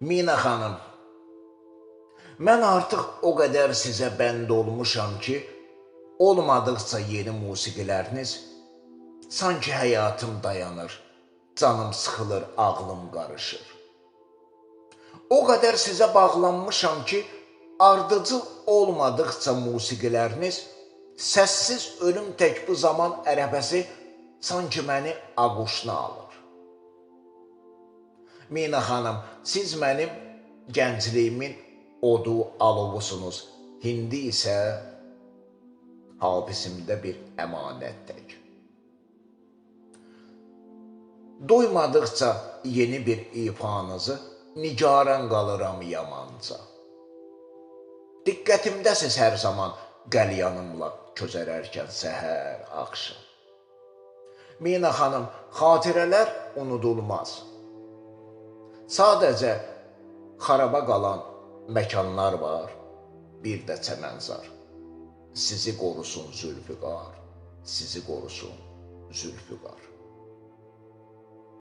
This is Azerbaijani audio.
Mina xanım, mən artıq o qədər sizə bənd olmuşam ki, olmadıqca yeni musiqiləriniz, sanki həyatım dayanır, canım sıxılır, ağlım qarışır. O qədər sizə bağlanmışam ki, ardıcıl olmadıqca musiqiləriniz, səssiz ölüm tək bu zaman ərəbəsi sanki məni ağuşuna alır. Mina xanım, siz mənim gəncliyimin odu, alovusunuz. İndi isə hafisimdə bir əmanət tək. Doymadıqca yeni bir ifanızı nigaran qalıram yamanca. Diqqətimdəsiz hər zaman qəlyanımla közərərkən səhər, axşam. Mina xanım, xatirələr unudulmaz. Sadəcə xaraba qalan məkanlar var, bir də çəmənzar. Sizi qorusun Zülfüqar, sizi qorusun Zülfüqar.